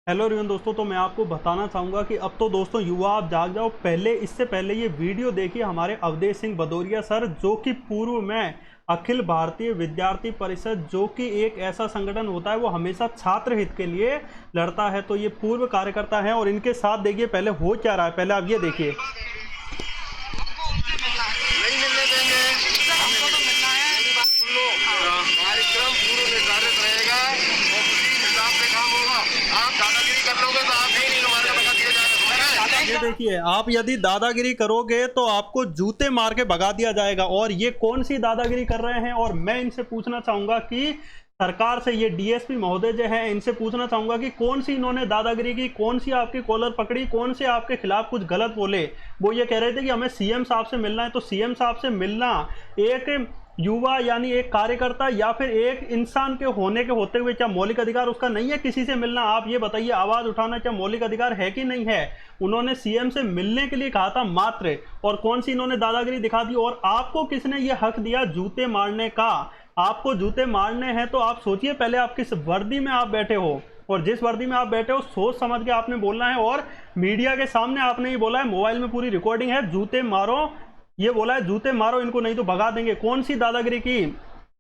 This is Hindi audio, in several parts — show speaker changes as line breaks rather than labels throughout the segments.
हेलो एवरीवन दोस्तों, तो मैं आपको बताना चाहूँगा कि अब तो दोस्तों युवा आप जाग जाओ। इससे पहले ये वीडियो देखिए हमारे अवधेश सिंह भदौरिया सर, जो कि पूर्व में अखिल भारतीय विद्यार्थी परिषद, जो कि एक ऐसा संगठन होता है वो हमेशा छात्र हित के लिए लड़ता है। तो ये पूर्व कार्यकर्ता हैं और इनके साथ देखिए पहले हो क्या रहा है, पहले आप ये देखिए।
नहीं मिलने देंगे, हमको तो मिलना है। मेरी बात सुन लो, कार्यक्रम पूर्व निर्धारित रहेगा और उसी हिसाब से काम होगा। आप दादागिरी कर लोगे तो आप नहीं हमारे भगा दिया जाएगा।
ये देखिए, आप यदि दादागिरी करोगे तो आपको जूते मार के भगा दिया जाएगा। और ये कौन सी दादागिरी कर रहे हैं, और मैं इनसे पूछना चाहूंगा कि सरकार से, ये डीएसपी महोदय जो है, इनसे पूछना चाहूंगा कि कौन सी इन्होंने दादागिरी की, कौन सी आपकी कॉलर पकड़ी, कौन से आपके खिलाफ कुछ गलत बोले। वो ये कह रहे थे कि हमें सीएम साहब से मिलना है, तो सीएम साहब से मिलना एक युवा यानी एक कार्यकर्ता या फिर एक इंसान के होने के होते हुए क्या मौलिक अधिकार उसका नहीं है किसी से मिलना? आप ये बताइए, आवाज उठाना क्या मौलिक अधिकार है कि नहीं है? उन्होंने सीएम से मिलने के लिए कहा था मात्र, और कौन सी इन्होंने दादागिरी दिखा दी। और आपको किसने ये हक दिया जूते मारने का? आपको जूते मारने हैं तो आप सोचिए पहले आप किस वर्दी में आप बैठे हो, और जिस वर्दी में आप बैठे हो सोच समझ के आपने बोलना है। और मीडिया के सामने आपने ये बोला है, मोबाइल में पूरी रिकॉर्डिंग है, जूते मारो, ये बोला है जूते मारो इनको नहीं तो भगा देंगे। कौन सी दादागिरी की?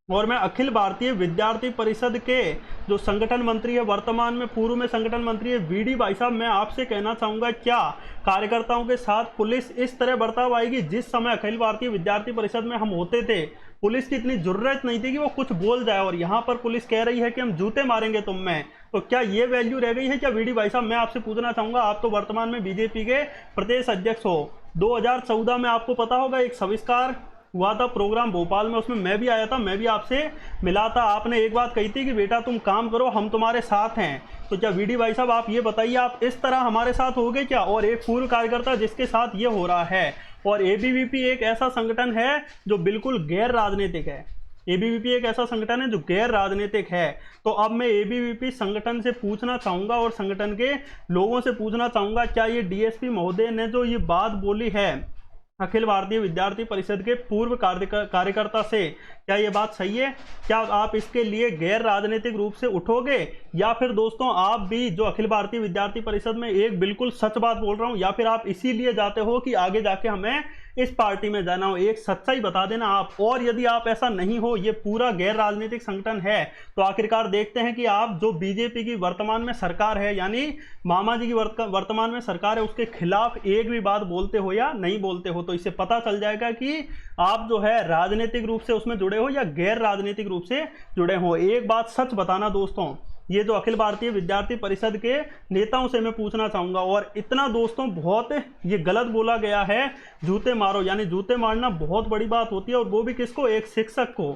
और मैं अखिल भारतीय विद्यार्थी परिषद के जो संगठन मंत्री है, वर्तमान में पूर्व में संगठन मंत्री है, वीडी भाई साहब, मैं आपसे कहना चाहूंगा, क्या कार्यकर्ताओं के साथ पुलिस इस तरह बर्ताव आएगी? जिस समय अखिल भारतीय विद्यार्थी परिषद में हम होते थे, पुलिस की इतनी जरूरत नहीं थी कि वो कुछ बोल जाए, और यहाँ पर पुलिस कह रही है कि हम जूते मारेंगे तुम में। तो क्या ये वैल्यू रह गई है क्या वीडी भाई साहब? मैं आपसे पूछना चाहूंगा, आप तो वर्तमान में बीजेपी के प्रदेश अध्यक्ष हो। 2014 में आपको पता होगा एक सविष्कार हुआ था प्रोग्राम भोपाल में, उसमें मैं भी आया था, मैं भी आपसे मिला था। आपने एक बात कही थी कि बेटा तुम काम करो, हम तुम्हारे साथ हैं। तो क्या वीडी भाई साहब आप ये बताइए, आप इस तरह हमारे साथ होगे क्या? और एक पूर्व कार्यकर्ता जिसके साथ ये हो रहा है। और एबीवीपी एक ऐसा संगठन है जो बिल्कुल गैर राजनीतिक है। एबीवीपी एक ऐसा संगठन है जो गैर राजनीतिक है। तो अब मैं एबीवीपी संगठन से पूछना चाहूंगा और संगठन के लोगों से पूछना चाहूंगा, क्या ये डीएसपी महोदय ने जो ये बात बोली है अखिल भारतीय विद्यार्थी परिषद के पूर्व कार्यकर्ता से, क्या ये बात सही है? क्या आप इसके लिए गैर राजनीतिक रूप से उठोगे, या फिर दोस्तों आप भी जो अखिल भारतीय विद्यार्थी परिषद में एक बिल्कुल सच बात बोल रहा हूं, या फिर आप इसीलिए जाते हो कि आगे जाके हमें इस पार्टी में जाना हो? एक सच्चाई बता देना आप। और यदि आप ऐसा नहीं हो, ये पूरा गैर राजनीतिक संगठन है, तो आखिरकार देखते हैं कि आप जो बीजेपी की वर्तमान में सरकार है, यानी मामा जी की वर्तमान में सरकार है, उसके खिलाफ एक भी बात बोलते हो या नहीं बोलते हो। तो इससे पता चल जाएगा कि आप जो है राजनीतिक रूप से उसमें जुड़े हो या गैर राजनीतिक रूप से जुड़े हो। एक बात सच बताना दोस्तों, ये जो अखिल भारतीय विद्यार्थी परिषद के नेताओं से मैं पूछना चाहूंगा, और इतना दोस्तों बहुत ये गलत बोला गया है, जूते मारो, यानी जूते मारना बहुत बड़ी बात होती है, और वो भी किसको? एक शिक्षक को।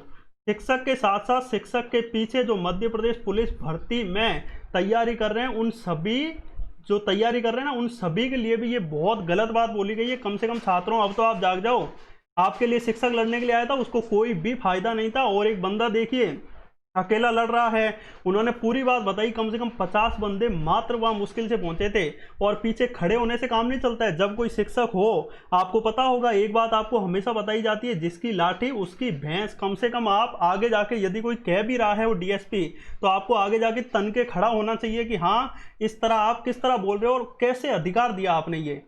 शिक्षक के साथ साथ शिक्षक के पीछे जो मध्य प्रदेश पुलिस भर्ती में तैयारी कर रहे हैं, उन सभी जो तैयारी कर रहे हैं ना, उन सभी के लिए भी ये बहुत गलत बात बोली गई है। कम से कम छात्रों, अब तो आप जाग जाओ। आपके लिए शिक्षक लड़ने के लिए आया था, उसको कोई भी फायदा नहीं था। और एक बंदा देखिए अकेला लड़ रहा है, उन्होंने पूरी बात बताई। कम से कम 50 बंदे मात्र वहां मुश्किल से पहुंचे थे, और पीछे खड़े होने से काम नहीं चलता है। जब कोई शिक्षक हो, आपको पता होगा एक बात आपको हमेशा बताई जाती है, जिसकी लाठी उसकी भैंस। कम से कम आप आगे जाके यदि कोई कह भी रहा है वो डीएसपी, तो आपको आगे जाके तन के खड़ा होना चाहिए कि हाँ, इस तरह आप किस तरह बोल रहे हो और कैसे अधिकार दिया आपने। ये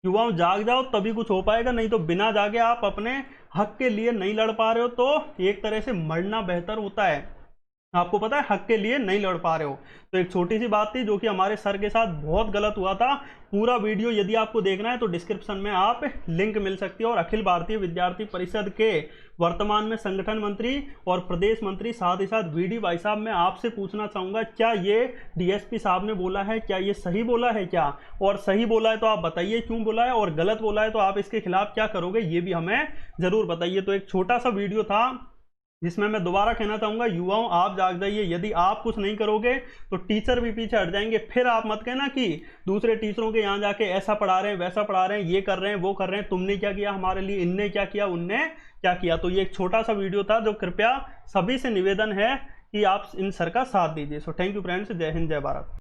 युवाओं जाग जाओ, तभी कुछ हो पाएगा, नहीं तो बिना जागे आप अपने हक के लिए नहीं लड़ पा रहे हो, तो एक तरह से मरना बेहतर होता है। आपको पता है, हक के लिए नहीं लड़ पा रहे हो। तो एक छोटी सी बात थी जो कि हमारे सर के साथ बहुत गलत हुआ था। पूरा वीडियो यदि आपको देखना है तो डिस्क्रिप्शन में आप लिंक मिल सकती है। और अखिल भारतीय विद्यार्थी परिषद के वर्तमान में संगठन मंत्री और प्रदेश मंत्री, साथ ही साथ वीडी भाई साहब, मैं आपसे पूछना चाहूंगा, क्या ये डीएसपी साहब ने बोला है, क्या ये सही बोला है क्या? और सही बोला है तो आप बताइए क्यों बोला है, और गलत बोला है तो आप इसके खिलाफ क्या करोगे, ये भी हमें जरूर बताइए। तो एक छोटा सा वीडियो था जिसमें मैं दोबारा कहना चाहूंगा, युवाओं आप जाग जाइए। यदि आप कुछ नहीं करोगे तो टीचर भी पीछे हट जाएंगे। फिर आप मत कहना कि दूसरे टीचरों के यहाँ जाके ऐसा पढ़ा रहे हैं, वैसा पढ़ा रहे हैं, ये कर रहे हैं, वो कर रहे हैं, तुमने क्या किया हमारे लिए, इनने क्या किया, उनने क्या किया। तो ये एक छोटा सा वीडियो था जो कृपया सभी से निवेदन है कि आप इन सर का साथ दीजिए। सो थैंक यू फ्रेंड्स, जय हिंद, जय भारत।